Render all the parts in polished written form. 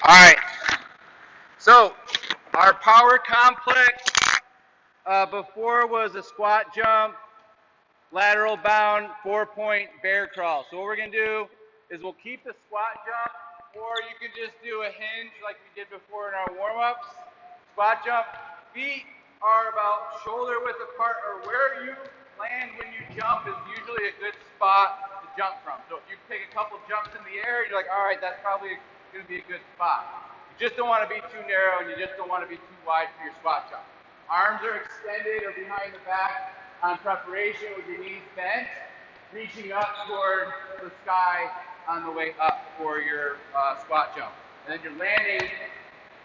All right. So our power complex before was a squat jump, lateral bound, 4-point bear crawl. So what we're going to do is we'll keep the squat jump, or you can just do a hinge like we did before in our warm-ups. Squat jump, feet are about shoulder width apart, or where you land when you jump is usually a good spot to jump from. So if you take a couple jumps in the air, you're like, all right, that's probably going to be a good spot. You just don't want to be too narrow, and you just don't want to be too wide for your squat jump. Arms are extended or behind the back on preparation with your knees bent, reaching up toward the sky on the way up for your squat jump. And then you're landing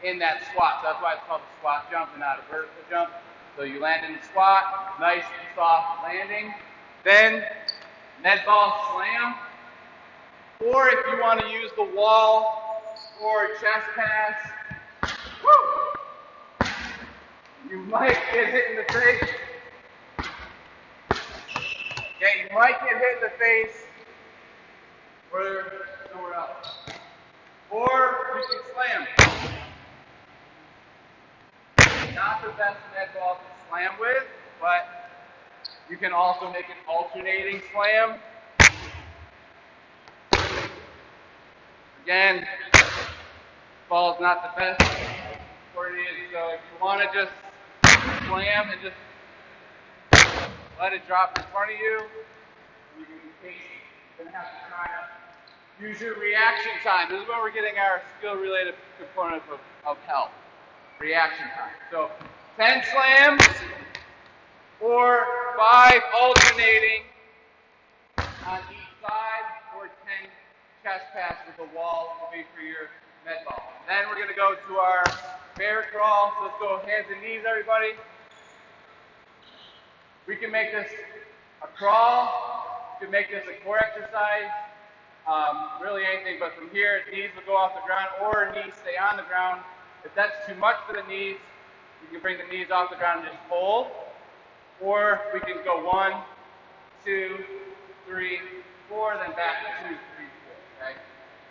in that squat. So that's why it's called a squat jump and not a vertical jump. So you land in the squat, nice and soft landing. Then med ball slam. Or if you want to use the wall or chest pass, woo! You might get hit in the face. Okay, you might get hit in the face or somewhere else. Or you can slam. Not the best med ball to slam with, but you can also make an alternating slam. Again, ball's not the best coordinated, so if you want to just slam and just let it drop in front of you, you can be patient. You're going to have to try to use your reaction time. This is where we're getting our skill-related component of help. Reaction time. So 10 slams or 5 alternating on each side, or 10 chest pass with a wall will be for your med ball. Then we're going to go to our bear crawl. So let's go hands and knees, everybody. We can make this a crawl. We can make this a core exercise. Really anything, but from here, knees will go off the ground, or knees stay on the ground. If that's too much for the knees, you can bring the knees off the ground and just hold. Or we can go 1, 2, 3, 4, then back to 2, 3, 4. Okay?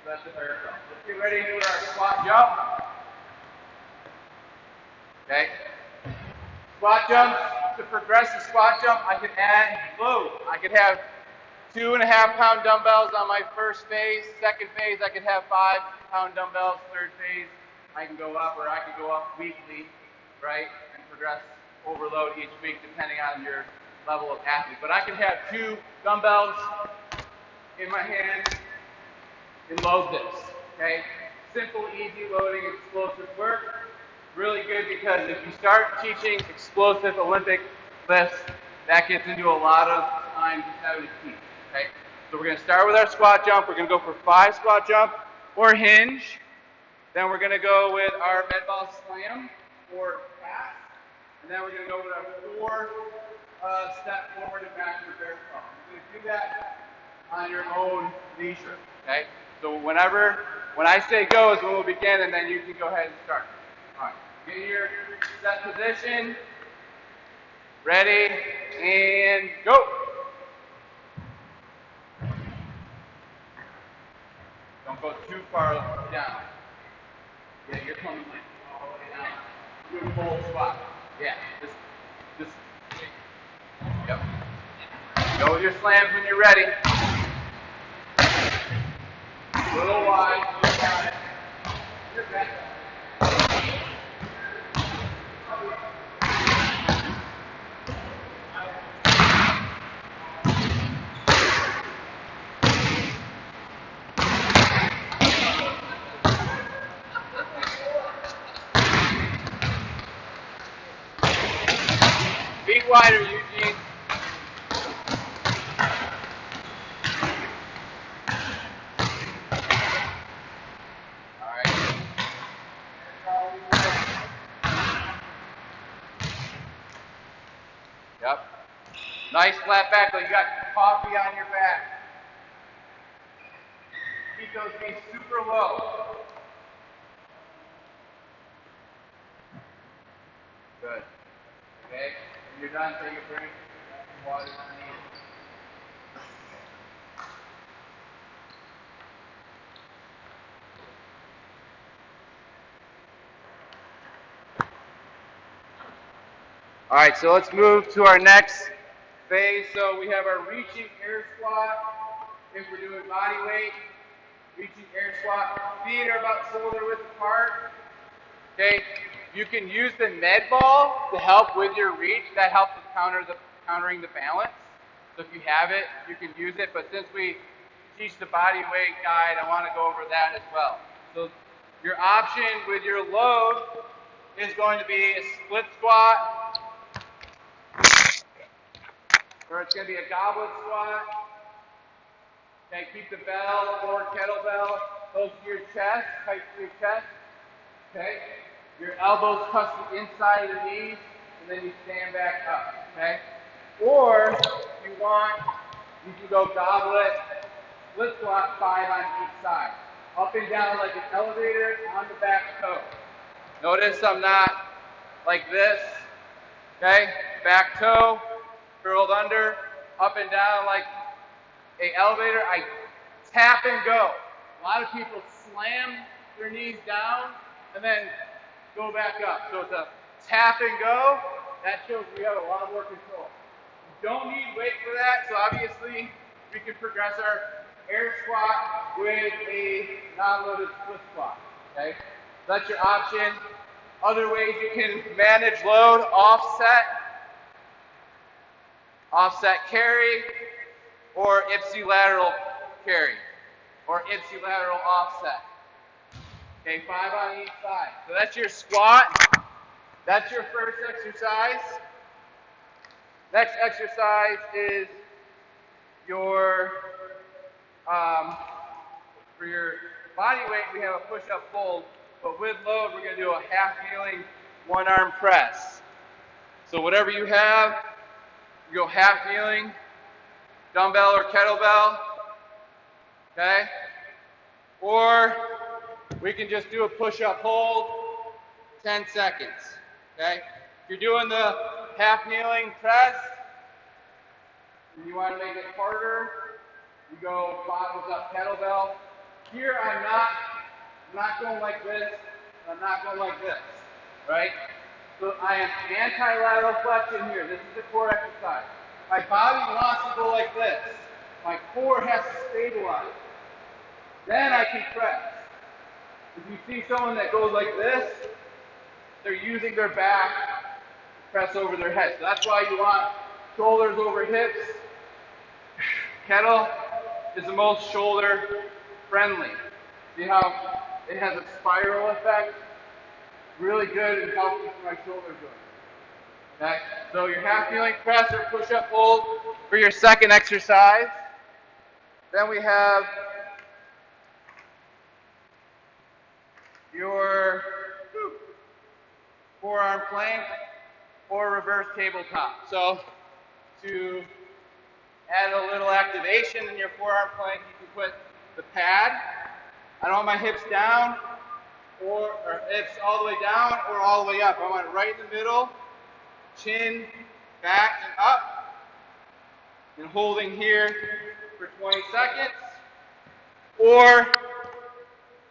So that's the bear crawl. Let's get ready to do our squat jump. Okay? Squat jumps. To progress the squat jump, I can add load. I could have 2.5-pound dumbbells on my first phase. Second phase, I could have 5-pound dumbbells. Third phase, I can go up, or I can go up weekly, right, and progress overload each week depending on your level of athlete. But I can have 2 dumbbells in my hand and load this, okay? Simple, easy loading, explosive work. Really good because if you start teaching explosive Olympic lifts, that gets into a lot of time just having to teach, okay? So we're going to start with our squat jump. We're going to go for 5 squat jump or hinge. Then we're going to go with our med ball slam or pass. And then we're going to go with our 4 step forward and back to the bear crawl. You're going to do that on your own leisure, okay? So when I say go is when we'll begin, and then you can go ahead and start. All right, get in your set position, ready, and go. Don't go too far down. Yeah, you're coming like all the way down. Do a full squat. Yeah, just, yep. Go with your slams when you're ready. A little wide, you got it. You're back. Feet wider, Eugene. All right. Yep. Nice flat back, though. You got coffee on your back. Keep those feet super low. Good. Okay? When you're done, take a break. Grab some water underneath. All right, so let's move to our next phase. So we have our reaching air squat. If we're doing body weight, reaching air squat, feet are about shoulder width apart. Okay, you can use the med ball to help with your reach. That helps with countering the balance. So if you have it, you can use it. But since we teach the body weight guide, I want to go over that as well. So your option with your load is going to be a split squat, or it's going to be a goblet squat. Okay, keep the bell or kettlebell close to your chest, tight to your chest. Okay, your elbows touch the inside of your knees, and then you stand back up. Okay, or if you want, you can go goblet, split squat, 5 on each side, up and down like an elevator on the back toe. Notice I'm not like this. Okay, back toe curled under, up and down like an elevator. I tap and go. A lot of people slam their knees down and then go back up. So it's a tap and go. That shows we have a lot more control. You don't need weight for that, so obviously we can progress our air squat with a non-loaded split squat. Okay, so that's your option. Other ways you can manage load: offset carry, or ipsilateral carry, or ipsilateral offset. Okay, 5 on each side. So that's your squat. That's your first exercise. Next exercise is your, for your body weight, we have a push-up hold, but with load, we're going to do a half-kneeling one-arm press. So whatever you have, you go half-kneeling, dumbbell or kettlebell, okay? Or we can just do a push-up hold, 10 seconds, okay? If you're doing the half-kneeling press, and you want to make it harder, you go bottoms up kettlebell. Here I'm not going like this, I'm not going like this, right? So I am anti-lateral flexion here. This is the core exercise. My body wants to go like this. My core has to stabilize. Then I can press. If you see someone that goes like this, they're using their back to press over their head. So that's why you want shoulders over hips. Kettle is the most shoulder friendly. See how it has a spiral effect? Really good and healthy for my shoulder joints. Okay? So your half-kneeling press or push-up hold for your second exercise. Then we have your forearm plank or reverse tabletop. So to add a little activation in your forearm plank, you can put the pad. I don't want my hips down, or hips all the way down or all the way up. I want it right in the middle, chin back and up, and holding here for 20 seconds. Or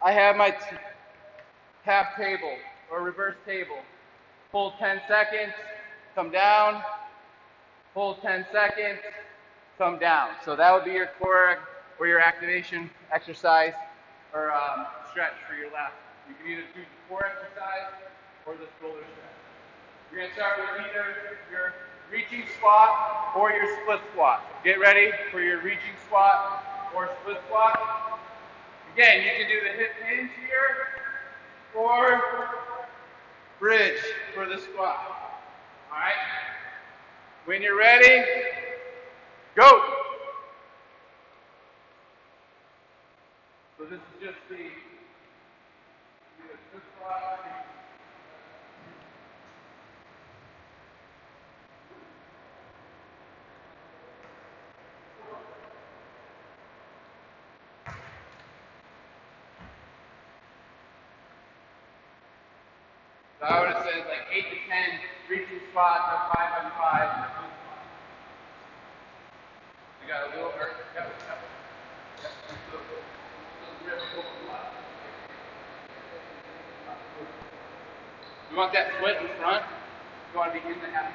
I have my half table or reverse table. Hold 10 seconds, come down, hold 10 seconds, come down. So that would be your core or your activation exercise or stretch for your left. You can either do the core exercise or the shoulder stretch. You're going to start with either your reaching squat or your split squat. Get ready for your reaching squat or split squat. Again, you can do the hip hinge here or bridge for the squat. All right? When you're ready, go! So this is just the split squat. So I would have said like 8 to 10 reaching squats or 5 on 5. You got a little bit. Yep. You want that split in front? You want to be in the half.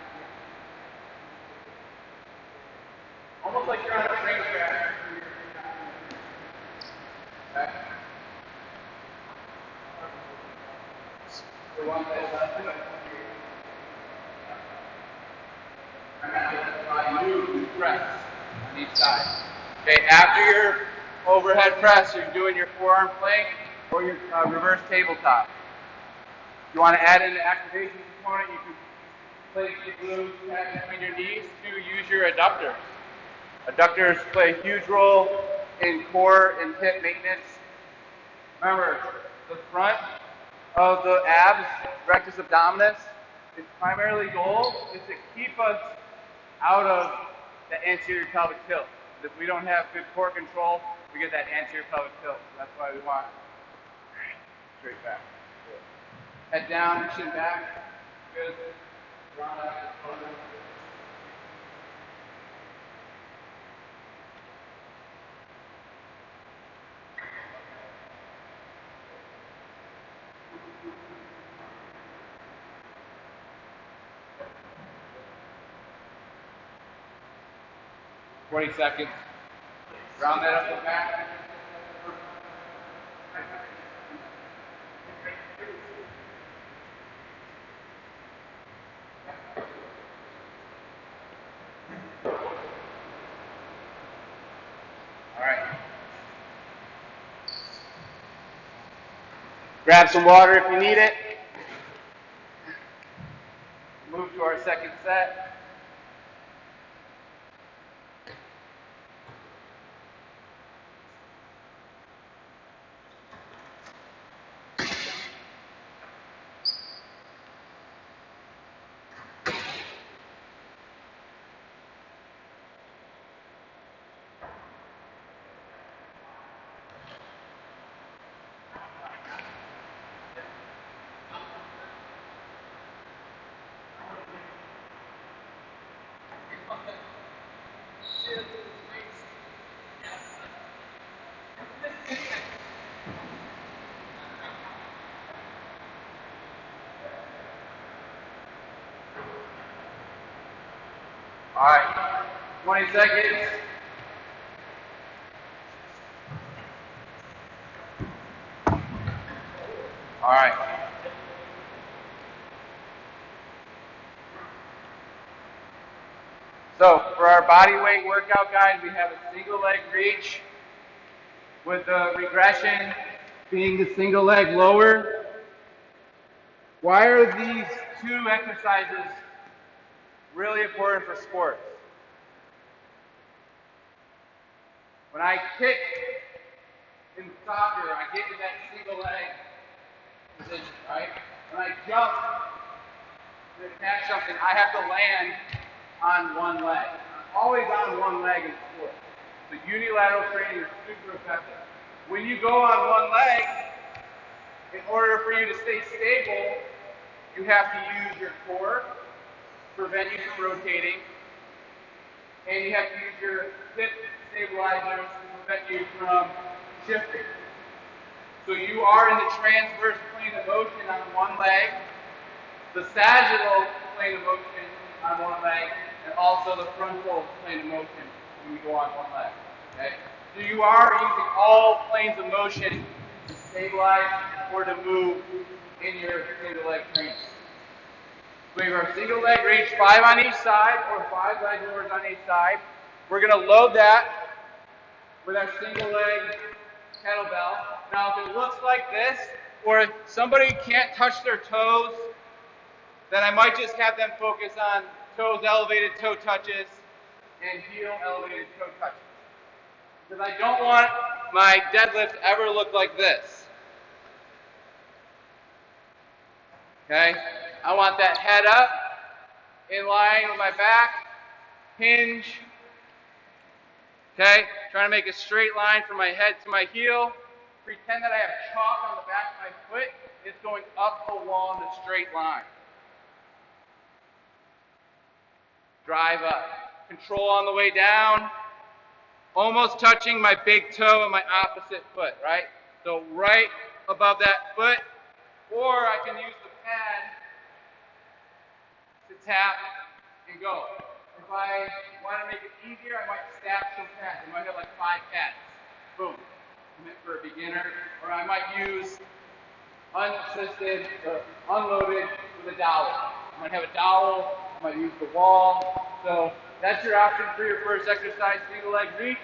like you're on a train track. Okay. The one that move press on each side. Okay, after your overhead press, you're doing your forearm plank or your reverse tabletop. If you want to add in the activation component, you can place your glutes between your knees to use your adductors. Adductors play a huge role in core and hip maintenance. Remember, the front of the abs, rectus abdominis, its primarily goal is to keep us out of the anterior pelvic tilt. If we don't have good core control, we get that anterior pelvic tilt. That's why we want straight back. Head down, chin back. Good. Round out the shoulder. $20 seconds. Round that up the back. All right. Grab some water if you need it. Move to our second set. All right, 20 seconds. All right. So for our body weight workout guide, we have a single leg reach with the regression being the single leg lower. Why are these two exercises really important for sports? When I kick in soccer, I get to that single leg position, right? When I jump to attack something, I have to land on one leg. I'm always on one leg in sport. So unilateral training is super effective. When you go on one leg, in order for you to stay stable, you have to use your core to prevent you from rotating, and you have to use your hip stabilizers to prevent you from shifting. So you are in the transverse plane of motion on one leg, the sagittal plane of motion on one leg, and also the frontal plane of motion when you go on one leg. Okay? So you are using all planes of motion to stabilize or to move in your single leg training. So we have our single leg reach, 5 on each side, or 5 leg lowers on each side. We're going to load that with our single leg kettlebell. Now, if it looks like this, or if somebody can't touch their toes, then I might just have them focus on toes elevated, toe touches, and heel elevated toe touches. Because I don't want my deadlift to ever look like this. Okay? I want that head up, in line with my back, hinge. Okay? Trying to make a straight line from my head to my heel. Pretend that I have chalk on the back of my foot. It's going up along the straight line. Drive up. Control on the way down. Almost touching my big toe and my opposite foot, right? So right above that foot, or I can use the pad to tap and go. If if I want to make it easier, I might stack some pads. I might have like 5 pads. Boom. Commit for a beginner. Or I might use unassisted or unloaded with a dowel. I might have a dowel. I might use the wall. So that's your option for your first exercise, single leg reach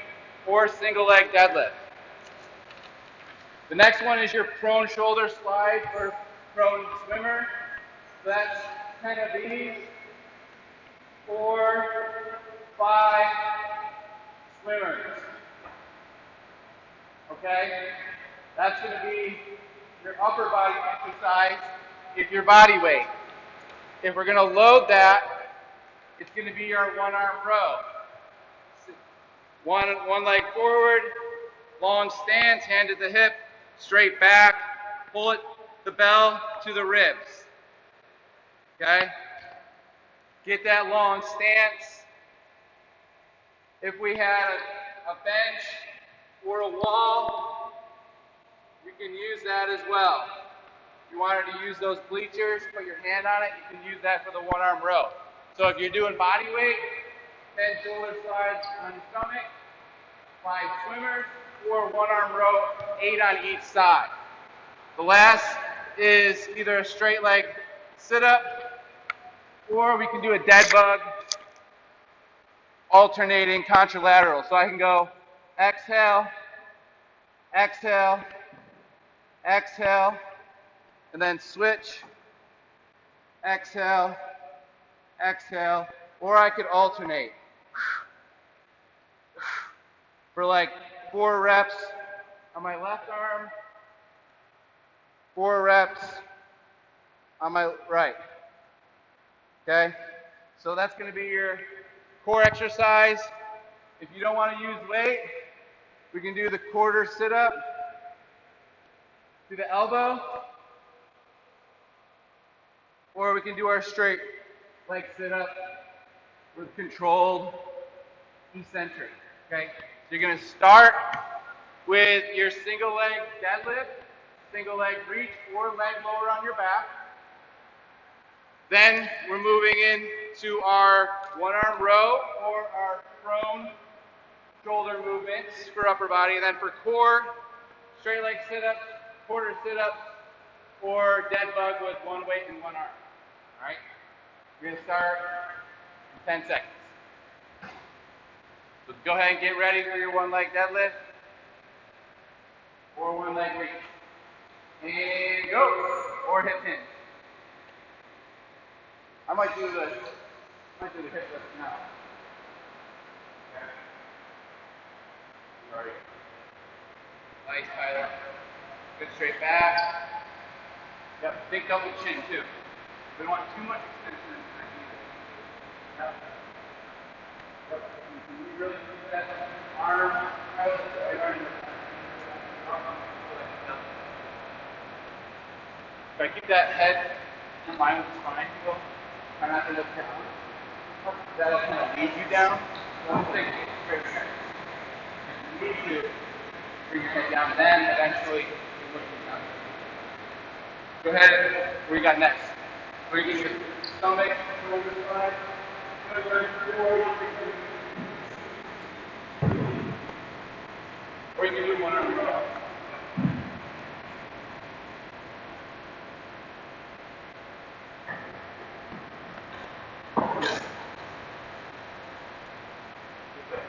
or single leg deadlift. The next one is your prone shoulder slide for prone swimmer. So that's 10 of these, 4, 5 swimmers. Okay? That's going to be your upper body exercise if your body weight. If we're going to load that, it's going to be our one arm row. One leg forward, long stance, hand at the hip, straight back, pull it, the bell to the ribs. Okay? Get that long stance. If we had a bench or a wall, we can use that as well. If you wanted to use those bleachers, put your hand on it, you can use that for the one arm row. So if you're doing body weight, 10 shoulder slides on your stomach, 5 swimmers, or one arm row, 8 on each side. The last is either a straight leg sit up, or we can do a dead bug, alternating contralateral. So I can go exhale, exhale, exhale, and then switch, exhale, exhale, or I could alternate for like 4 reps on my left arm, 4 reps on my right. Okay? So that's going to be your core exercise. If you don't want to use weight, we can do the quarter sit-up to the elbow, or we can do our straight leg sit-up with controlled eccentric. Okay? So you're going to start with your single leg deadlift, single leg reach, or leg lower on your back. Then we're moving into our one arm row or our prone shoulder movements for upper body. And then for core, straight leg sit-ups, quarter sit-ups, or dead bug with one weight and one arm. All right? We're going to start in 10 seconds. So go ahead and get ready for your one leg deadlift or one leg reach. And go. Or hip hinge. I might do the hip lift now. Okay. Sorry. Nice, Tyler. Good straight back. Yep, big double chin too. We don't want too much extension in the neck either. Yep. Yep. Can you really keep that arm out? Right arm. If I keep that head in line with the spine, people, try not to look down. That'll kind of lead you down. Don't think straight ahead. You need to bring your head down, then eventually you're looking down. Go ahead. What do you got next? Or you get your stomach, shoulder slide. Or you can do one arm row.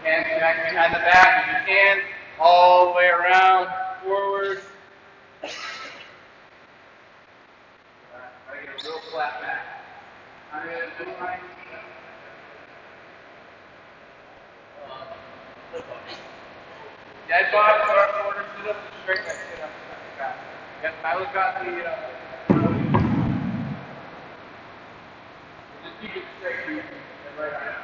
Hands back behind the back if you can, all the way around, forward. Try to get a real flat back. Dead bug or quarter sit up, straight leg sit up. Yep, Tyler's got the. Just keep it straight here. Right arm.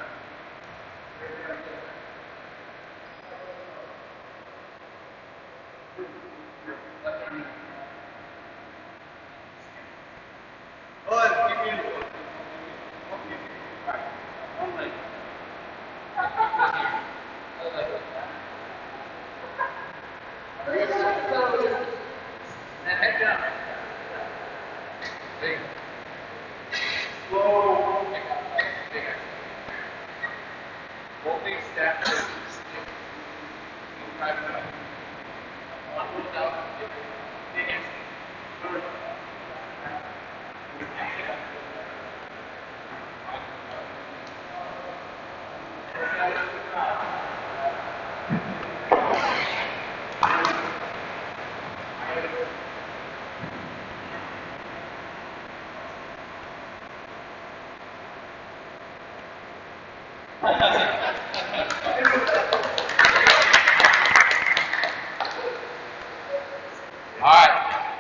All right,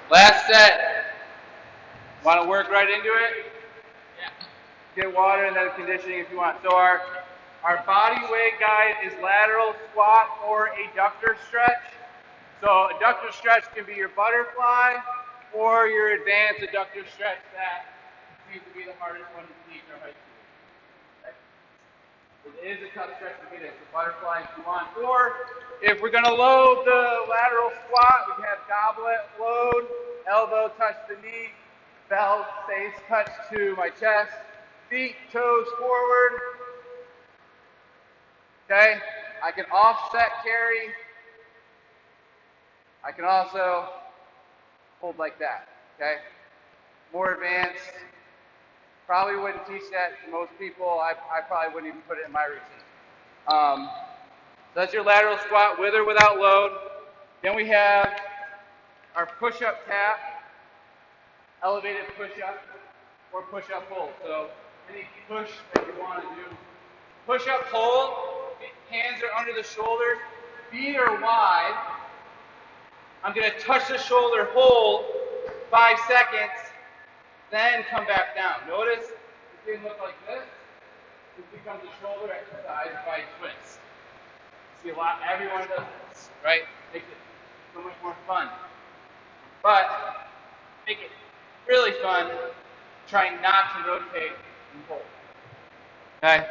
last set. Want to work right into it? Yeah. Get water and then conditioning if you want. So our body weight guide is lateral squat or adductor stretch. So adductor stretch can be your butterfly or your advanced adductor stretch that seems to be the hardest one to teach in high school. It is a tough stretch to get in, so butterfly if you want. Or if we're going to load the lateral squat, we can have goblet load, elbow touch the knee, belt stays touched to my chest, feet, toes forward. Okay, I can offset carry. I can also hold like that. Okay, more advanced. Probably wouldn't teach that to most people. I probably wouldn't even put it in my routine. So that's your lateral squat with or without load. Then we have our push-up tap, elevated push-up, or push-up hold. So any push that you want to do. Push-up hold, hands are under the shoulders, feet are wide. I'm going to touch the shoulder, hold 5 seconds, then come back down. Notice it didn't look like this. This becomes a shoulder exercise by twist. See a lot, everyone does this, right? Makes it so much more fun. But make it really fun, trying not to rotate and hold. Okay?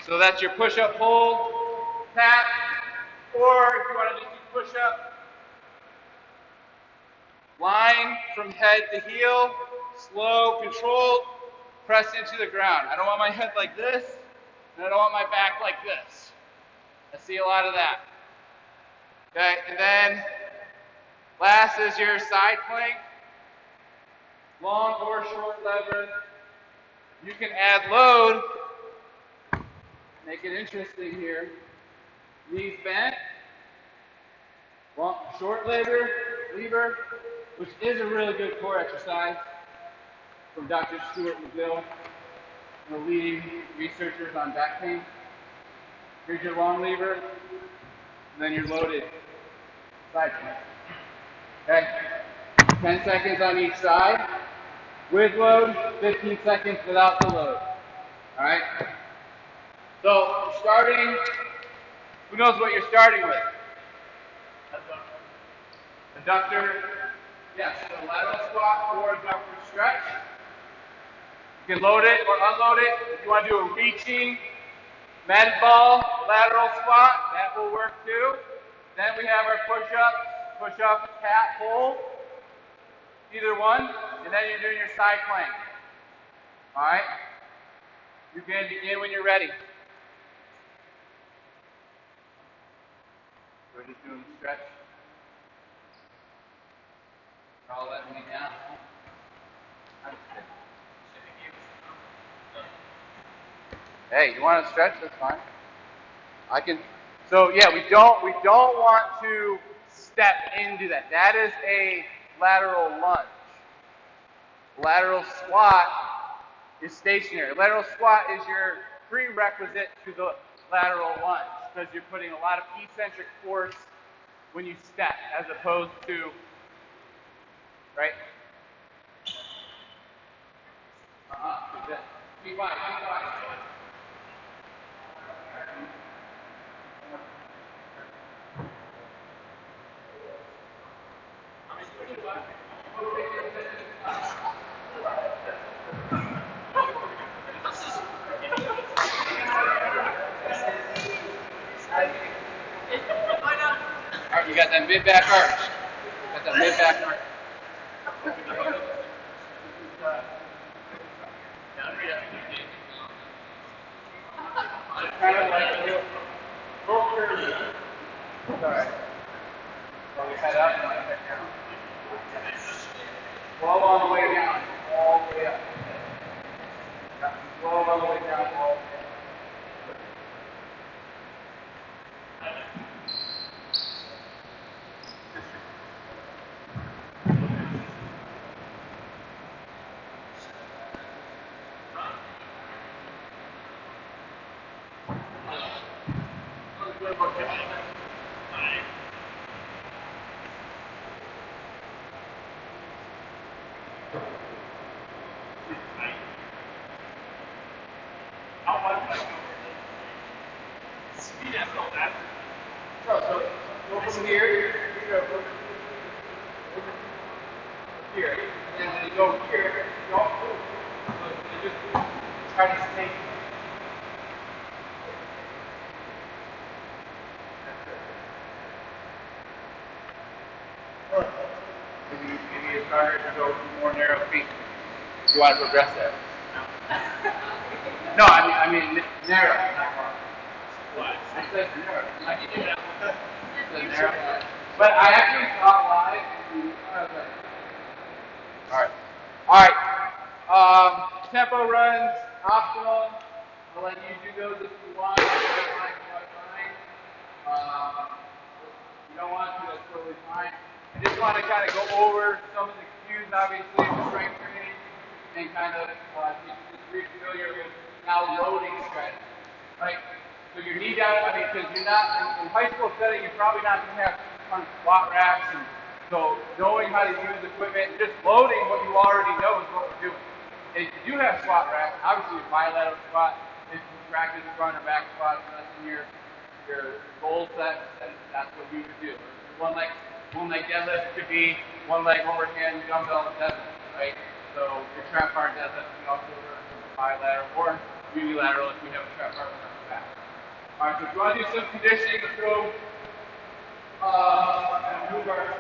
So that's your push-up hold, tap, or if you want to just do push-up, line from head to heel, slow, controlled, press into the ground. I don't want my head like this, and I don't want my back like this. I see a lot of that. Okay, and then last is your side plank, long or short lever. You can add load, make it interesting here. Knees bent, long, short lever, which is a really good core exercise from Dr. Stuart McGill, the leading researchers on back pain. Here's your long lever, and then your loaded side plank. Okay? 10 seconds on each side. With load, 15 seconds without the load. Alright? So, starting, who knows what you're starting with? Adductor, yes, so lateral squat or adductor stretch. You can load it or unload it. If you want to do a reaching med ball lateral squat, that will work too. Then we have our push-up, tap, hold, either one, and then you're doing your side plank. All right? You can begin when you're ready. We're just doing the stretch. All letting me down. Hey, you want to stretch? That's fine. I can. So yeah, we don't want to step into that. That is a lateral lunge. Lateral squat is stationary. Lateral squat is your prerequisite to the lateral lunge because you're putting a lot of eccentric force when you step, as opposed to, right? Keep on. Alright, you got that mid-back arch. Got that mid-back arch. Kind of like a little. Alright. Or we head up and I head down. 12 on the way down, all the way up. 12 on the way down, all the way up. So go from here, here, and then you go here, don't move. So you just try to stay. Maybe it's harder to go more narrow feet. You want to progress that? No, I mean narrow, not long. What? I said narrow. I can do that. I said narrow. But I actually saw live. All right. Tempo runs optional. I'll let you do those if you want. If you don't want to, that's totally fine. I just want to kind of go over some of the cues, obviously, for strength training, and kind of just re-familiar with now loading strategy, right? So your knee down, I mean, because you're not, in high school setting, you're probably not going to have on squat racks, and so knowing how to use equipment, just loading what you already know is what we're doing. If you do have squat racks, obviously your bilateral squat, if you practice front or back squats, and that's in your goal set, then that's what you would do. One leg deadlift could be one leg overhand dumbbell deadlift, right? So your trap bar deadlift can also run bilateral or unilateral if you have a trap bar on the back. All right, so if you want to do some conditioning, let's go and move our